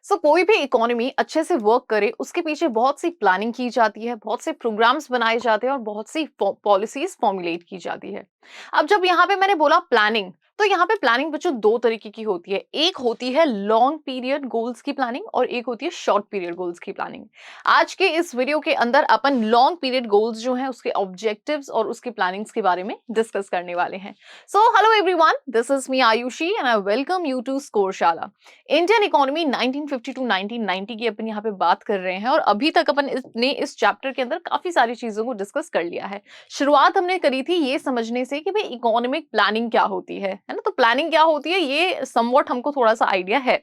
कोई भी इकोनॉमी अच्छे से वर्क करे उसके पीछे बहुत सी प्लानिंग की जाती है, बहुत से प्रोग्राम्स बनाए जाते हैं और बहुत सी पॉलिसीज फॉर्मुलेट की जाती है। अब जब यहाँ पे मैंने बोला प्लानिंग, तो यहाँ पे प्लानिंग बच्चों दो तरीके की होती है। एक होती है लॉन्ग पीरियड गोल्स की प्लानिंग और एक होती है शॉर्ट पीरियड गोल्स की प्लानिंग। आज के इस वीडियो के अंदर अपन लॉन्ग पीरियड गोल्स जो हैं उसके ऑब्जेक्टिव्स और उसकी प्लानिंग्स के बारे में डिस्कस करने वाले हैं। So hello everyone, this is me Ayushi and I welcome you to Scoreshala. Indian economy 1950 to 1990 की अपन यहाँ पे बात कर रहे हैं और अभी तक अपन ने इस चैप्टर के अंदर काफी सारी चीजों को डिस्कस कर लिया है। शुरुआत हमने करी थी ये समझने से कि भाई इकोनॉमिक प्लानिंग क्या होती है ना। तो प्लानिंग क्या होती है ये समवॉट हमको थोड़ा सा आइडिया है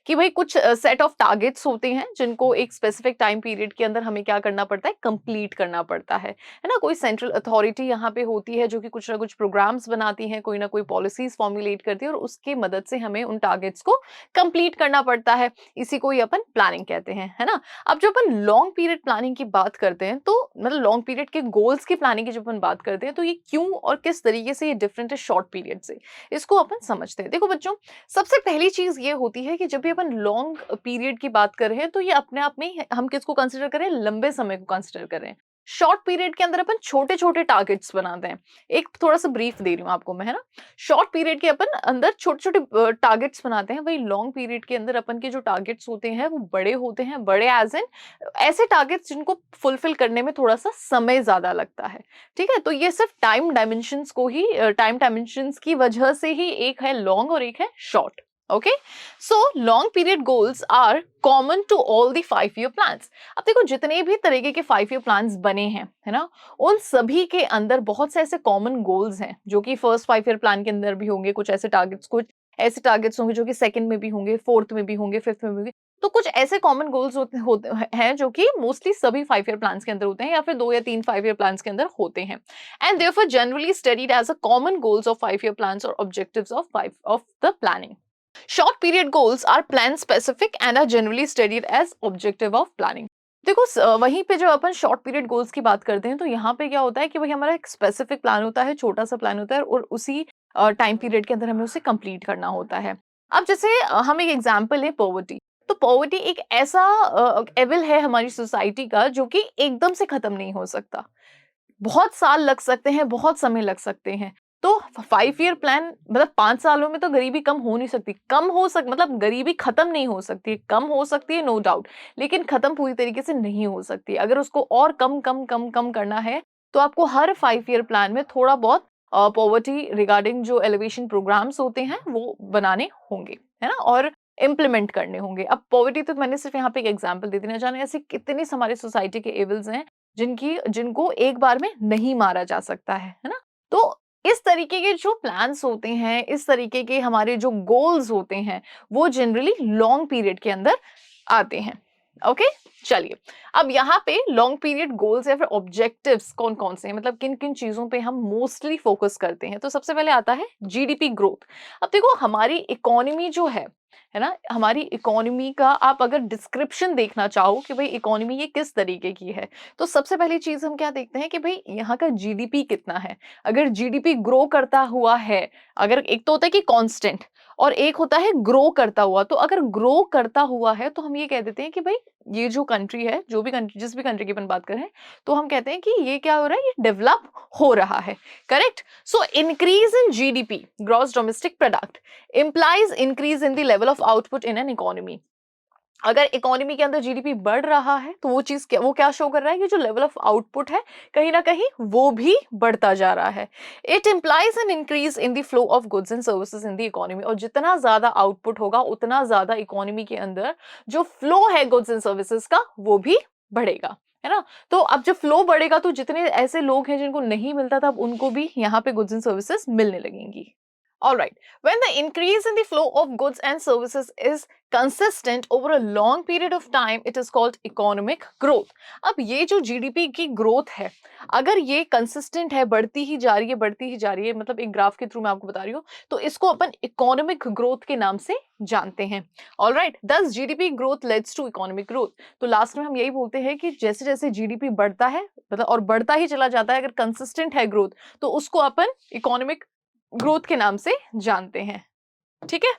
कि भाई कुछ सेट ऑफ टारगेट्स होते हैं जिनको एक स्पेसिफिक टाइम पीरियड के अंदर हमें क्या करना पड़ता है, कंप्लीट करना पड़ता है ना। कोई सेंट्रल अथॉरिटी यहाँ पे होती है जो कि कुछ ना कुछ प्रोग्राम्स बनाती है, कोई ना कोई पॉलिसीज फॉर्मुलेट करती है और उसकी मदद से हमें उन टारगेट्स को कंप्लीट करना पड़ता है। इसी को ही अपन प्लानिंग कहते हैं, है ना। अब जब अपन लॉन्ग पीरियड प्लानिंग की बात करते हैं तो मतलब लॉन्ग पीरियड के गोल्स की प्लानिंग की जब अपन बात करते हैं तो ये क्यों और किस तरीके से ये डिफरेंट है शॉर्ट पीरियड से, इसको अपन समझते हैं। देखो बच्चों, सबसे पहली चीज ये होती है कि जब भी अपन लॉन्ग पीरियड की बात कर रहे हैं तो ये अपने आप में हम किसको कंसिडर करें, लंबे समय को कंसिडर करें। शॉर्ट पीरियड के अंदर अपन छोटे छोटे टारगेट्स बनाते हैं। एक थोड़ा सा ब्रीफ दे रही हूँ आपको मैं, है ना। शॉर्ट पीरियड के अपन अंदर छोटे छोटे टारगेट्स बनाते हैं, वही लॉन्ग पीरियड के अंदर अपन के जो टारगेट्स होते हैं वो बड़े होते हैं। बड़े एज इन ऐसे टारगेट्स जिनको फुलफिल करने में थोड़ा सा समय ज्यादा लगता है। ठीक है, तो ये सिर्फ टाइम डायमेंशंस की वजह से ही एक है लॉन्ग और एक है short. Okay, so long period goals are common to all the 5 year plans. अब देखो जितने भी तरीके के 5 ईयर प्लान्स बने हैं, है ना, उन सभी के अंदर बहुत से ऐसे कॉमन गोल्स हैं जो कि फर्स्ट 5 ईयर प्लान के अंदर भी होंगे। कुछ ऐसे टारगेट्स होंगे जो कि सेकंड में भी होंगे, फोर्थ में भी होंगे, फिफ्थ में भी होंगे। तो कुछ ऐसे कॉमन गोल्स होते हैं जो कि मोस्टली सभी 5 ईयर प्लान्स के अंदर होते हैं या फिर 2 या 3 5 ईयर प्लान्स के अंदर होते हैं। And therefore generally studied as a common goals of 5 year plans और objectives of the planning. Short period goals are plan specific and are generally studied as objective of planning. देखो वहीं पे जो अपन short period goals की बात करते हैं तो यहाँ पे क्या होता है कि भाई हमारा एक स्पेसिफिक प्लान होता है, छोटा सा प्लान होता है और उसी टाइम पीरियड के अंदर हमें उसे कंप्लीट करना होता है। अब जैसे हम एक एग्जांपल है पॉवर्टी। तो पॉवर्टी एक ऐसा एविल है हमारी सोसाइटी का जो कि एकदम से खत्म नहीं हो सकता। बहुत साल लग सकते हैं, बहुत समय लग सकते हैं। तो 5 ईयर प्लान मतलब 5 सालों में तो गरीबी कम हो नहीं सकती। कम हो सक मतलब गरीबी खत्म नहीं हो सकती, कम हो सकती है नो डाउट, लेकिन खत्म पूरी तरीके से नहीं हो सकती। अगर उसको और कम कम कम कम करना है तो आपको हर 5 ईयर प्लान में थोड़ा बहुत पॉवर्टी रिगार्डिंग जो एलिवेशन प्रोग्राम्स होते हैं वो बनाने होंगे, है ना, और इम्प्लीमेंट करने होंगे। अब पॉवर्टी तो मैंने सिर्फ यहाँ पे एक एग्जाम्पल दे दी, ना जाने ऐसे कितनी हमारी सोसाइटी के एविल्स हैं जिनको एक बार में नहीं मारा जा सकता है ना। तो इस तरीके के जो प्लान्स होते हैं, इस तरीके के हमारे जो गोल्स होते हैं वो जनरली लॉन्ग पीरियड के अंदर आते हैं। ओके, चलिए अब यहाँ पे लॉन्ग पीरियड गोल्स या फिर ऑब्जेक्टिव्स कौन कौन से हैं, मतलब किन किन चीजों पे हम मोस्टली फोकस करते हैं। तो सबसे पहले आता है जीडीपी ग्रोथ। अब देखो हमारी इकोनॉमी जो है ना, हमारी इकोनॉमी का आप अगर डिस्क्रिप्शन देखना चाहो कि भाई इकोनॉमी ये किस तरीके की है, तो सबसे पहली चीज हम क्या देखते हैं कि भाई यहाँ का जीडीपी कितना है। अगर जीडीपी ग्रो करता हुआ है, अगर एक तो होता है कि कांस्टेंट और एक होता है ग्रो करता हुआ, तो अगर ग्रो करता हुआ है तो हम ये कह देते हैं कि भाई ये जो कंट्री है, जो भी कंट्री, जिस भी कंट्री की अपन बात करें, तो हम कहते हैं कि ये क्या हो रहा है, ये डेवलप हो रहा है। Correct. So increase in GDP, gross domestic product, implies increase in the level of output in an economy। अगर इकोनॉमी के अंदर जीडीपी बढ़ रहा है तो वो क्या शो कर रहा है कि जो लेवल ऑफ आउटपुट है कहीं ना कहीं वो भी बढ़ता जा रहा है। It implies an increase in the flow of goods and services in the economy. और जितना ज्यादा आउटपुट होगा उतना ज्यादा इकोनॉमी के अंदर जो फ्लो है गुड्स एंड सर्विसेज का वो भी बढ़ेगा, है ना। तो अब जब फ्लो बढ़ेगा तो जितने ऐसे लोग हैं जिनको नहीं मिलता था अब उनको भी यहाँ पे गुड्स एंड सर्विसेज मिलने लगेंगी। All right. When the increase in the flow of goods and services is consistent over a long period of time, it is called economic growth। अब ये जो जीडीपी की ग्रोथ है, अगर ये कंसिस्टेंट है, बढ़ती ही जा रही है, बढ़ती ही जा रही है, मतलब एक ग्राफ के थ्रू मैं आपको बता रही हूँ, तो इसको अपन इकोनॉमिक ग्रोथ के नाम से जानते हैं। All right, thus GDP growth leads to economic growth. तो लास्ट में हम यही बोलते हैं कि जैसे जैसे जीडीपी बढ़ता है, मतलब और बढ़ता ही चला जाता है, अगर कंसिस्टेंट है ग्रोथ, तो उसको अपन इकोनॉमिक ग्रोथ के नाम से जानते हैं। ठीक है।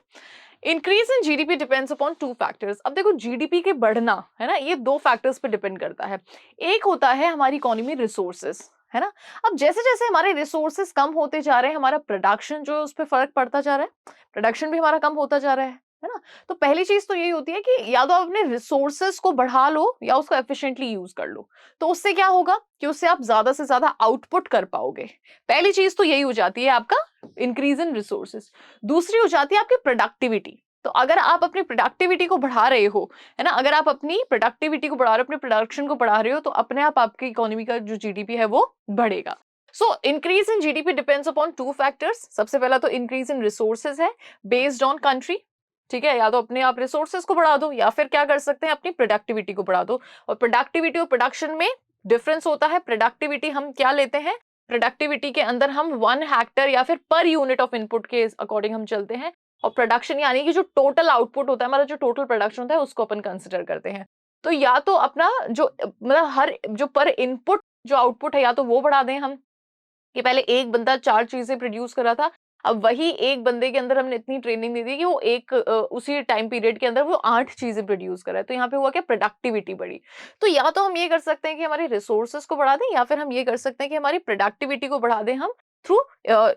Increase in GDP depends upon two factors. अब देखो जीडीपी के बढ़ना है ना, ये दो फैक्टर्स पे डिपेंड करता है। एक होता है हमारी इकोनॉमी रिसोर्सेस, है ना। अब जैसे जैसे हमारे रिसोर्सेस कम होते जा रहे हैं, हमारा प्रोडक्शन जो है उस पर फर्क पड़ता जा रहा है, प्रोडक्शन भी हमारा कम होता जा रहा है ना। तो पहली चीज तो यही होती है कि या तो आप अपने रिसोर्सेस को बढ़ा लो या उसको एफिशिएंटली यूज कर लो। तो उससे क्या होगा कि उससे आप ज्यादा से ज्यादा आउटपुट कर पाओगे। पहली चीज तो यही हो जाती है आपका इंक्रीज इन रिसोर्सेस। दूसरी हो जाती है आपकी प्रोडक्टिविटी। तो अगर आप अपनी प्रोडक्टिविटी को बढ़ा रहे हो, है ना, अगर आप अपनी प्रोडक्टिविटी को बढ़ा रहे हो, अपने प्रोडक्शन को बढ़ा रहे हो, तो अपने आप आपकी इकोनॉमी का जो जीडीपी है वो बढ़ेगा। So increase in GDP depends upon two factors. सबसे पहला तो इंक्रीज इन रिसोर्सेज है बेस्ड ऑन कंट्री, ठीक है। या तो अपने आप रिसोर्सेज को बढ़ा दो या फिर क्या कर सकते हैं, अपनी प्रोडक्टिविटी को बढ़ा दो। और प्रोडक्टिविटी और प्रोडक्शन में डिफरेंस होता है। प्रोडक्टिविटी हम क्या लेते हैं, प्रोडक्टिविटी के अंदर हम 1 हेक्टर या फिर पर यूनिट ऑफ इनपुट के अकॉर्डिंग हम चलते हैं। और प्रोडक्शन यानी कि जो टोटल आउटपुट होता है हमारा, जो टोटल प्रोडक्शन होता है उसको अपन कंसिडर करते हैं। तो या तो अपना जो मतलब हर जो पर इनपुट जो आउटपुट है, या तो वो बढ़ा दें हम, कि पहले एक बंदा 4 चीजें प्रोड्यूस कर रहा था, अब वही एक बंदे के अंदर हमने इतनी ट्रेनिंग दे दी कि वो उसी टाइम पीरियड के अंदर वो 8 चीजें प्रोड्यूस कर रहा है। तो यहाँ पे हुआ क्या, प्रोडक्टिविटी बढ़ी। तो या तो हम ये कर सकते हैं कि हमारे रिसोर्सेज को बढ़ा दें, या फिर हम ये कर सकते हैं कि हमारी प्रोडक्टिविटी को बढ़ा दें हम थ्रू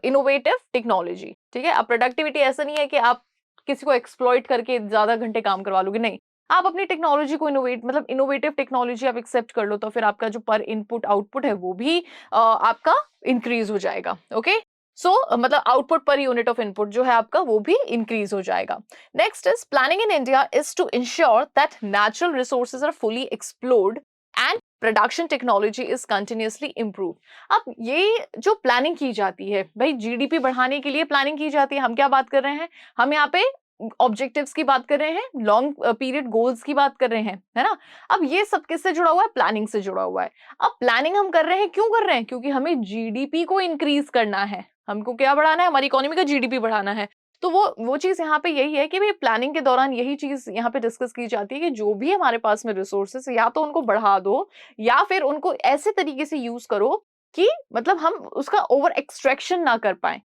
इनोवेटिव टेक्नोलॉजी, ठीक है। अब प्रोडक्टिविटी ऐसा नहीं है कि आप किसी को एक्सप्लॉइट करके ज्यादा घंटे काम करवा लोगे, नहीं। आप अपनी टेक्नोलॉजी को इनोवेटिव टेक्नोलॉजी आप एक्सेप्ट कर लो, तो फिर आपका जो पर इनपुट आउटपुट है वो भी आपका इंक्रीज हो जाएगा। ओके, सो मतलब output per unit of input जो है आपका वो भी इंक्रीज हो जाएगा। Next is planning in India is to ensure that natural resources are fully explored and production technology is continuously improve. अब ये जो प्लानिंग की जाती है भाई, जीडीपी बढ़ाने के लिए प्लानिंग की जाती है। हम क्या बात कर रहे हैं, हम यहाँ पे ऑब्जेक्टिव्स की बात कर रहे हैं, लॉन्ग पीरियड गोल्स की बात कर रहे हैं, है ना। अब ये सब किससे जुड़ा हुआ है, प्लानिंग से जुड़ा हुआ है। अब प्लानिंग हम कर रहे हैं, क्यों कर रहे हैं, क्योंकि हमें जीडीपी को इंक्रीज करना है। हमको क्या बढ़ाना है, हमारी इकोनॉमी का जीडीपी बढ़ाना है। तो वो चीज यहाँ पे यही है कि भाई प्लानिंग के दौरान यही चीज यहाँ पे डिस्कस की जाती है कि जो भी हमारे पास में रिसोर्सेस, या तो उनको बढ़ा दो या फिर उनको ऐसे तरीके से यूज करो कि मतलब हम उसका ओवर एक्सट्रैक्शन ना कर पाए,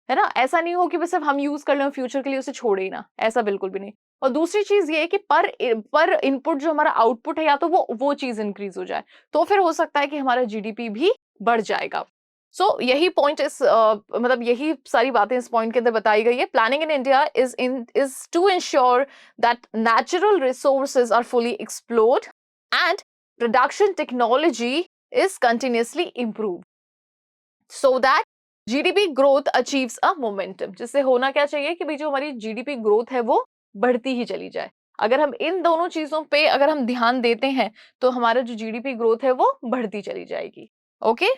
है ना। ऐसा नहीं हो कि बस सिर्फ हम यूज कर लें फ्यूचर के लिए उसे छोड़े ही ना, ऐसा बिल्कुल भी नहीं। और दूसरी चीज ये है कि पर इनपुट जो हमारा आउटपुट है, या तो वो चीज इंक्रीज हो जाए, तो फिर हो सकता है कि हमारा जीडीपी भी बढ़ जाएगा। सो यही पॉइंट इस मतलब यही सारी बातें इस पॉइंट के अंदर बताई गई है। Planning in India is to ensure that natural resources are fully explored and production technology is continuously improve so that GDP growth achieves a momentum. जिससे होना क्या चाहिए कि भाई जो हमारी जीडीपी ग्रोथ है वो बढ़ती ही चली जाए। अगर हम इन दोनों चीजों पे अगर हम ध्यान देते हैं तो हमारा जो जीडीपी ग्रोथ है वो बढ़ती चली जाएगी। ओके,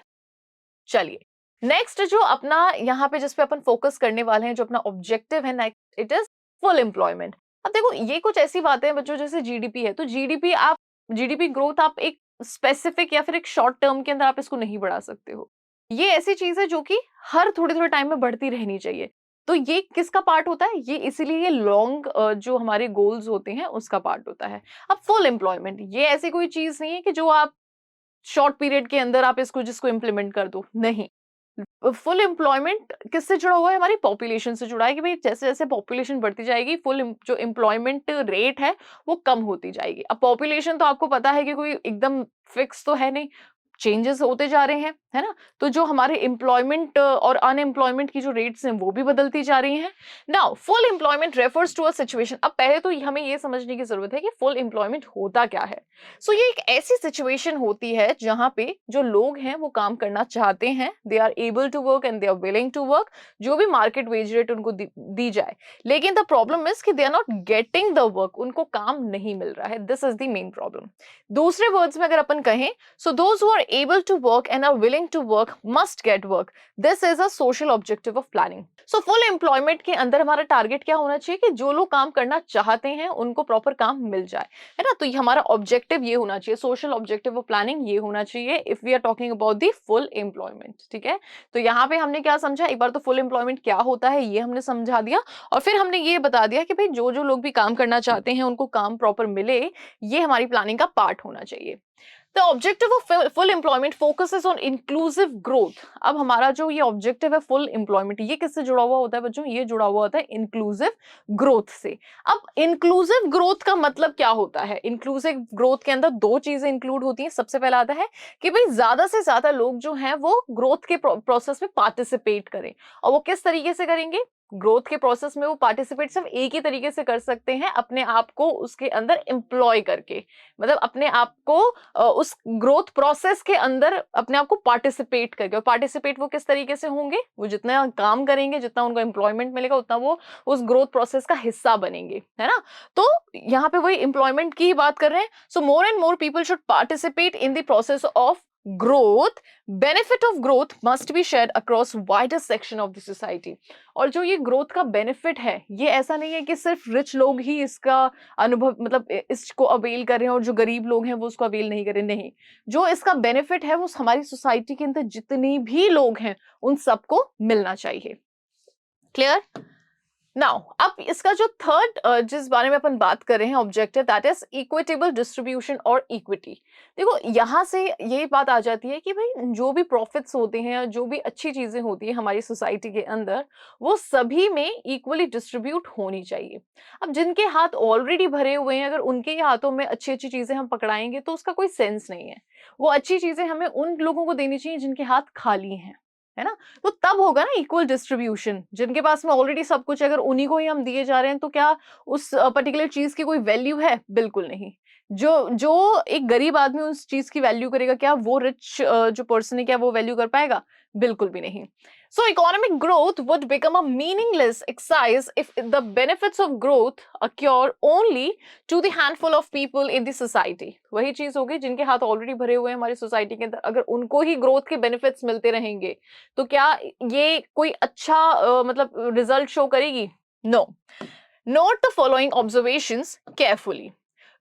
चलिए नेक्स्ट जो अपना यहाँ पे जिस पे अपन फोकस करने वाले हैं, जो अपना ऑब्जेक्टिव है next, it is full employment. अब देखो ये कुछ ऐसी बातें हैं बच्चों, जैसे जीडीपी है तो जीडीपी ग्रोथ आप एक स्पेसिफिक या फिर एक शॉर्ट टर्म के अंदर आप इसको नहीं बढ़ा सकते हो। ये ऐसी चीज है जो कि हर थोड़े थोड़े टाइम में बढ़ती रहनी चाहिए। तो ये किसका पार्ट होता है, ये इसीलिए ये लॉन्ग जो हमारे गोल्स होते हैं उसका पार्ट होता है। अब फुल एम्प्लॉयमेंट ये ऐसी कोई चीज नहीं है कि जो आप शॉर्ट पीरियड के अंदर आप जिसको इम्प्लीमेंट कर दो, नहीं। फुल एम्प्लॉयमेंट किससे जुड़ा हुआ है, हमारी पॉपुलेशन से जुड़ा है कि भाई जैसे जैसे पॉपुलेशन बढ़ती जाएगी जो एम्प्लॉयमेंट रेट है वो कम होती जाएगी। अब पॉपुलेशन तो आपको पता है कि कोई एकदम फिक्स तो है नहीं, चेंजेस होते जा रहे हैं, है ना। तो जो हमारे एम्प्लॉयमेंट और अनएम्प्लॉयमेंट की जो रेट्स हैं वो भी बदलती जा रही हैं। Now full employment refers to a situation. अब पहले तो हमें ये समझने की जरूरत है कि फुल एम्प्लॉयमेंट होता क्या है। सो ये एक ऐसी सिचुएशन होती है जहां पे जो लोग हैं वो काम करना चाहते हैं, they are able to work and they are willing to work, जो भी मार्केट वेज रेट उनको दी जाए। लेकिन द प्रॉब्लम इज कि they are not getting the work, उनको काम नहीं मिल रहा है। This is the main problem. दूसरे वर्ड्स में अगर अपन कहें, so those who are able to work and are willing to work must get work. This is a social objective of planning. So full employment के अंदर हमारा target क्या होना चाहिए कि जो लोग काम करना चाहते हैं उनको प्रॉपर काम मिल जाए, है ना। तो ये हमारा ऑब्जेक्टिव ये होना चाहिए, सोशल ऑब्जेक्टिव ऑफ प्लानिंग ये होना चाहिए if we are talking about the full employment. ठीक है, तो यहाँ पे हमने क्या समझा, एक बार तो फुल एम्प्लॉयमेंट क्या होता है ये हमने समझा दिया, और फिर हमने ये बता दिया कि भाई जो जो लोग भी काम करना चाहते हैं उनको काम प्रॉपर मिले, ये हमारी प्लानिंग का पार्ट होना चाहिए। The objective of full employment focuses on inclusive growth. अब हमारा जो ये ऑब्जेक्टिव है फुल एम्प्लॉयमेंट, ये किससे जुड़ा हुआ होता है बच्चों? ये जुड़ा हुआ होता है इंक्लूसिव ग्रोथ से। अब इंक्लूसिव ग्रोथ का मतलब क्या होता है? इंक्लूसिव ग्रोथ के अंदर दो चीजें इंक्लूड होती हैं। सबसे पहला आता है कि भाई ज्यादा से ज्यादा लोग जो हैं वो ग्रोथ के प्रोसेस में पार्टिसिपेट करें। और वो किस तरीके से करेंगे? ग्रोथ के प्रोसेस में वो पार्टिसिपेट सिर्फ एक ही तरीके से कर सकते हैं, अपने आप को उसके अंदर एम्प्लॉय करके, मतलब अपने आप को उस ग्रोथ प्रोसेस के अंदर अपने आप को पार्टिसिपेट करके। और पार्टिसिपेट वो किस तरीके से होंगे? वो जितना काम करेंगे, जितना उनको एम्प्लॉयमेंट मिलेगा, उतना वो उस ग्रोथ प्रोसेस का हिस्सा बनेंगे, है ना। तो यहाँ पे वही एम्प्लॉयमेंट की बात कर रहे हैं। So more and more people should participate in the process of growth. Benefit of growth must be shared across wider section of the society. और जो ये ग्रोथ का बेनिफिट है, ये ऐसा नहीं है कि सिर्फ रिच लोग ही इसका अनुभव, मतलब इसको अवेल कर रहे हैं और जो गरीब लोग हैं वो उसको अवेल नहीं कर रहे। नहीं, जो इसका बेनिफिट है वो हमारी सोसाइटी के अंदर जितने भी लोग हैं उन सबको मिलना चाहिए। क्लियर? नाउ अब इसका जो थर्ड जिस बारे में अपन बात कर रहे हैं objective, that is equitable distribution और इक्विटी। देखो यहां से ये बात आ जाती है कि भाई जो भी प्रॉफिट्स होते हैं, जो भी अच्छी चीजें होती है हमारी सोसाइटी के अंदर, वो सभी में इक्वली डिस्ट्रीब्यूट होनी चाहिए। अब जिनके हाथ ऑलरेडी भरे हुए हैं, अगर उनके ही हाथों में अच्छी अच्छी चीजें हम पकड़ाएंगे तो उसका कोई सेंस नहीं है। वो अच्छी चीजें हमें उन लोगों को देनी चाहिए जिनके हाथ खाली हैं, है ना। तो तब होगा ना इक्वल डिस्ट्रीब्यूशन। जिनके पास में ऑलरेडी सब कुछ है, अगर उन्हीं को ही हम दिए जा रहे हैं तो क्या उस पर्टिकुलर चीज की कोई वैल्यू है? बिल्कुल नहीं। जो जो एक गरीब आदमी उस चीज की वैल्यू करेगा, क्या वो रिच जो पर्सन है क्या वो वैल्यू कर पाएगा? बिल्कुल भी नहीं। So economic growth would become a meaningless exercise if the benefits of growth occur only to the handful of people in the society. वही चीज होगी, जिनके हाथ ऑलरेडी भरे हुए हैं हमारी सोसाइटी के अंदर, अगर उनको ही ग्रोथ के बेनिफिट्स मिलते रहेंगे तो क्या ये कोई अच्छा मतलब रिजल्ट शो करेगी? No. Note the following observations carefully.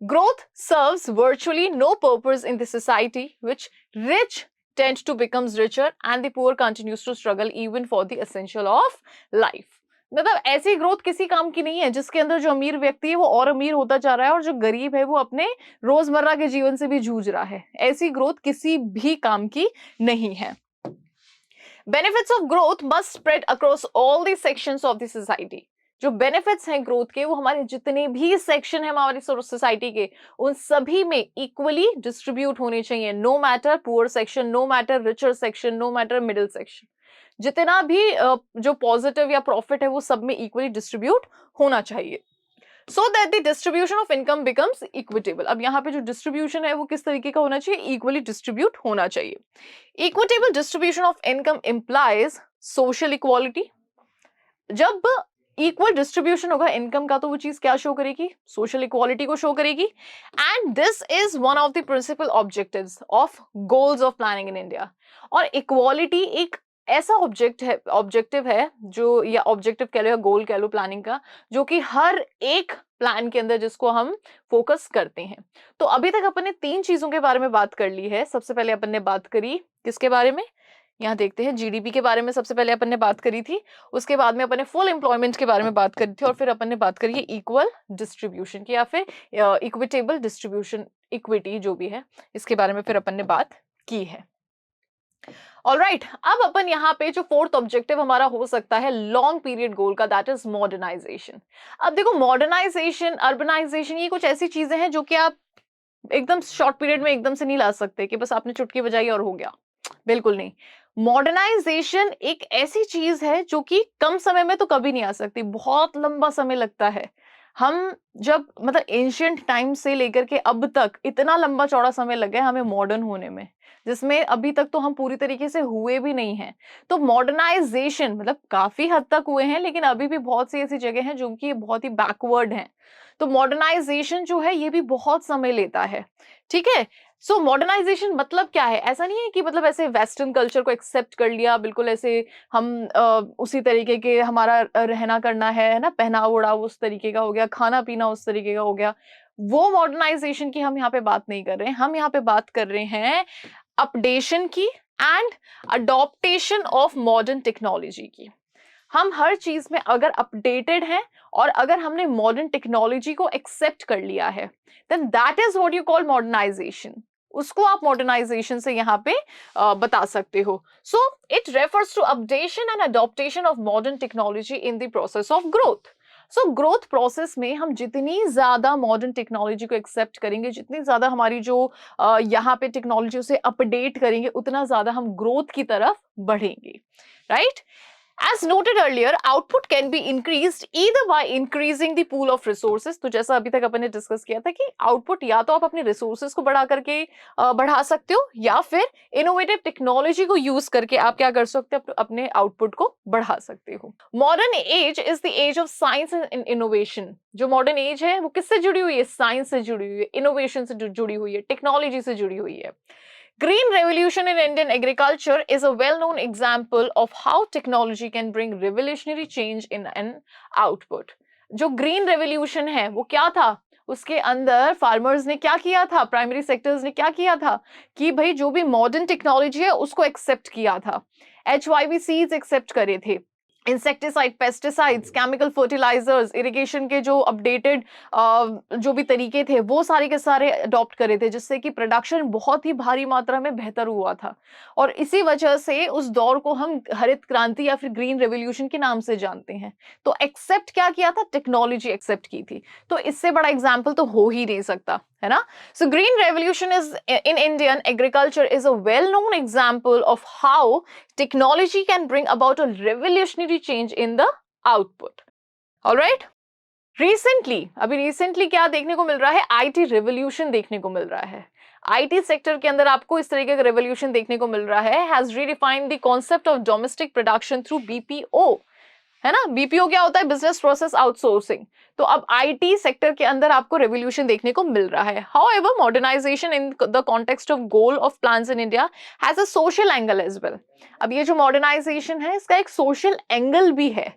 Growth serves virtually no purpose in the society which rich tend to become richer and the poor continues to struggle even for the essential of life. मतलब ऐसी growth किसी काम की नहीं है जिसके अंदर जो अमीर व्यक्ति है वो और अमीर होता जा रहा है और जो गरीब है वो अपने रोजमर्रा के जीवन से भी जूझ रहा है। ऐसी ग्रोथ किसी भी काम की नहीं है। Benefits of growth must spread across all the sections of the society. जो बेनिफिट्स हैं ग्रोथ के वो हमारे जितने भी सेक्शन है हमारी सोसाइटी के, उन सभी में इक्वली डिस्ट्रीब्यूट होने चाहिए। No matter poor section, no matter richer section, no matter middle section, जितना भी जो पॉजिटिव या प्रॉफिट है वो सब में इक्वली डिस्ट्रीब्यूट होना चाहिए। So that the distribution of income becomes equitable. अब यहाँ पे जो डिस्ट्रीब्यूशन है वो किस तरीके का होना चाहिए? इक्वली डिस्ट्रीब्यूट होना चाहिए। Equitable distribution of income implies social equality. जब इक्वल डिस्ट्रीब्यूशन होगा इनकम का तो वो चीज क्या शो करेगी? सोशल इक्वालिटी को शो करेगी। And this is one of the principal objectives of goals of planning in India. और इक्वालिटी एक ऐसा ऑब्जेक्टिव है जो, या ऑब्जेक्टिव कह लो या गोल कह लो प्लानिंग का, जो कि हर एक प्लान के अंदर जिसको हम फोकस करते हैं। तो अभी तक अपन ने तीन चीजों के बारे में बात कर ली है। सबसे पहले अपन ने बात करी किसके बारे में? यहाँ देखते हैं जीडीपी के बारे में सबसे पहले अपन ने बात करी थी। उसके बाद में अपन ने फुल एम्प्लॉयमेंट के बारे में बात करी थी और फिर अपन ने बात करी है इक्वल डिस्ट्रीब्यूशन की, या फिर इक्विटेबल डिस्ट्रीब्यूशन, इक्विटी जो भी है, इसके बारे में फिर अपन ने बात की है। ऑलराइट, अब अपन यहाँ पे जो फोर्थ ऑब्जेक्टिव हमारा हो सकता है लॉन्ग पीरियड गोल का, दैट इज मॉडर्नाइजेशन। अब देखो मॉडर्नाइजेशन, अर्बनाइजेशन, ये कुछ ऐसी चीजें हैं जो कि आप एकदम शॉर्ट पीरियड में एकदम से नहीं ला सकते कि बस आपने चुटकी बजाई और हो गया। बिल्कुल नहीं। मॉडर्नाइजेशन एक ऐसी चीज है जो कि कम समय में तो कभी नहीं आ सकती, बहुत लंबा समय लगता है। हम जब मतलब एंशियंट टाइम से लेकर के अब तक इतना लंबा चौड़ा समय लग गया हमें मॉडर्न होने में, जिसमें अभी तक तो हम पूरी तरीके से हुए भी नहीं हैं। तो मॉडर्नाइजेशन मतलब काफी हद तक हुए हैं, लेकिन अभी भी बहुत सी ऐसी जगह हैं जो कि बहुत ही बैकवर्ड हैं। तो मॉडर्नाइजेशन जो है ये भी बहुत समय लेता है। ठीक है। सो मॉडर्नाइजेशन मतलब क्या है? ऐसा नहीं है कि मतलब ऐसे वेस्टर्न कल्चर को एक्सेप्ट कर लिया, बिल्कुल ऐसे हम उसी तरीके के हमारा रहना करना है ना, पहनावा ओढ़ाव उस तरीके का हो गया, खाना पीना उस तरीके का हो गया। वो मॉडर्नाइजेशन की हम यहाँ पे बात नहीं कर रहे हैं। हम यहाँ पे बात कर रहे हैं अपडेशन की and adoption of modern technology की। हम हर चीज में अगर अपडेटेड हैं और अगर हमने मॉडर्न टेक्नोलॉजी को एक्सेप्ट कर लिया है, then that is what you call modernization. उसको आप मॉडर्नाइजेशन से यहाँ पे बता सकते हो। So it refers to updation and adoption of modern technology in the process of growth. So growth process में हम जितनी ज्यादा मॉडर्न टेक्नोलॉजी को एक्सेप्ट करेंगे, जितनी ज्यादा हमारी जो यहाँ पे टेक्नोलॉजी उसे अपडेट करेंगे, उतना ज्यादा हम ग्रोथ की तरफ बढ़ेंगे, right? As noted earlier, output can be increased either by increasing the pool of resources। तो जैसा अभी तक अपन ने डिस्कस किया था कि आउटपुट या तो आप अपने रिसोर्सेज को बढ़ा करके बढ़ा सकते हो, या फिर इनोवेटिव टेक्नोलॉजी को यूज करके आप क्या कर सकते हो, अपने आउटपुट को बढ़ा सकते हो। Modern age is the age of science and innovation. जो मॉडर्न एज है वो किससे जुड़ी हुई है? साइंस से जुड़ी हुई है, इनोवेशन से जुड़ी हुई है, टेक्नोलॉजी से जुड़ी हुई है। Green revolution in Indian agriculture is a well-known example of how technology can bring revolutionary change in an output। जो ग्रीन रेवोल्यूशन है वो क्या था? उसके अंदर फार्मर्स ने क्या किया था, प्राइमरी सेक्टर्स ने क्या किया था कि भाई जो भी मॉडर्न टेक्नोलॉजी है उसको एक्सेप्ट किया था। HYV सीड्स एक्सेप्ट करे थे, insecticide, pesticides, chemical fertilizers, irrigation के जो अपडेटेड जो भी तरीके थे वो सारे के सारे अडॉप्ट करे थे, जिससे कि प्रोडक्शन बहुत ही भारी मात्रा में बेहतर हुआ था। और इसी वजह से उस दौर को हम हरित क्रांति या फिर ग्रीन रेवोल्यूशन के नाम से जानते हैं। तो एक्सेप्ट क्या किया था? टेक्नोलॉजी एक्सेप्ट की थी। तो इससे बड़ा एग्जाम्पल तो हो ही नहीं सकता, है ना? So green revolution is in Indian agriculture is a well known example of how technology can bring about a revolutionary change in the output. All right? अभी रिसेंटली क्या देखने को मिल रहा है? आईटी रेवोल्यूशन देखने को मिल रहा है। आईटी सेक्टर के अंदर आपको इस तरीके का रेवोल्यूशन देखने को मिल रहा है। Has redefined the concept of domestic production through BPO, है ना? बीपीओ क्या होता है? Business process outsourcing. तो अब आईटी सेक्टर के अंदर आपको रेवोल्यूशन देखने को मिल रहा है। However modernization in the context of goal of plans in India has a social angle as well. अब ये जो मॉडर्नाइजेशन है इसका एक सोशल एंगल भी है।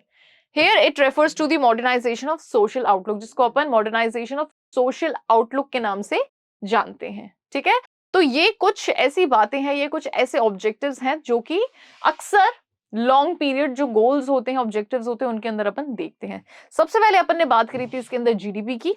Here it refers to the modernization of social outlook, जिसको अपन मॉडर्नाइजेशन ऑफ सोशल आउटलुक के नाम से जानते हैं, ठीक है? तो ये कुछ ऐसी बातें हैं, ये कुछ ऐसे ऑब्जेक्टिव्स हैं जो कि अक्सर लॉन्ग पीरियड जो गोल्स होते हैं, ऑब्जेक्टिव्स होते हैं, उनके अंदर अपन देखते हैं। सबसे पहले अपन ने बात करी थी इसके अंदर जीडीपी की,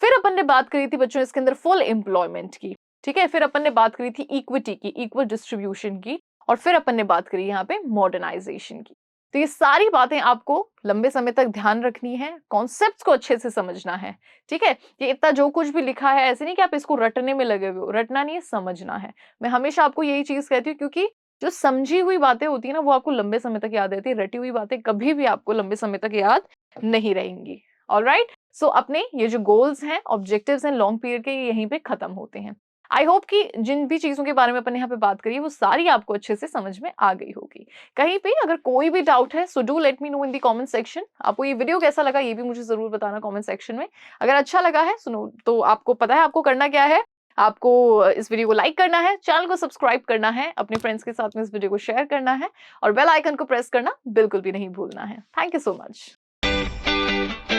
फिर अपन ने बात करी थी बच्चों इसके अंदर फुल एम्प्लॉयमेंट की, ठीक है? फिर अपन ने बात करी थी इक्विटी की, इक्वल डिस्ट्रीब्यूशन की, और फिर अपन ने बात करी यहाँ पे मॉडर्नाइजेशन की। तो ये सारी बातें आपको लंबे समय तक ध्यान रखनी है, कॉन्सेप्ट्स को अच्छे से समझना है, ठीक है? ये इतना जो कुछ भी लिखा है ऐसे नहीं कि आप इसको रटने में लगे हुए हो, रटना नहीं है, समझना है। मैं हमेशा आपको यही चीज कहती हूँ, क्योंकि जो समझी हुई बातें होती है ना वो आपको लंबे समय तक याद रहती है, रटी हुई बातें कभी भी आपको लंबे समय तक याद नहीं रहेंगी। ऑलराइट? सो अपने ये जो गोल्स हैं, ऑब्जेक्टिव्स हैं लॉन्ग पीरियड के, ये यहीं पे खत्म होते हैं। आई होप कि जिन भी चीजों के बारे में अपन यहाँ पे बात करी है वो सारी आपको अच्छे से समझ में आ गई होगी। कहीं पे अगर कोई भी डाउट है so do let me know in the comment section. आपको ये वीडियो कैसा लगा ये भी मुझे जरूर बताना कमेंट सेक्शन में। अगर अच्छा लगा है सुनो तो आपको पता है आपको करना क्या है, आपको इस वीडियो को लाइक करना है, चैनल को सब्सक्राइब करना है, अपने फ्रेंड्स के साथ में इस वीडियो को शेयर करना है, और बेल आइकन को प्रेस करना बिल्कुल भी नहीं भूलना है। Thank you so much.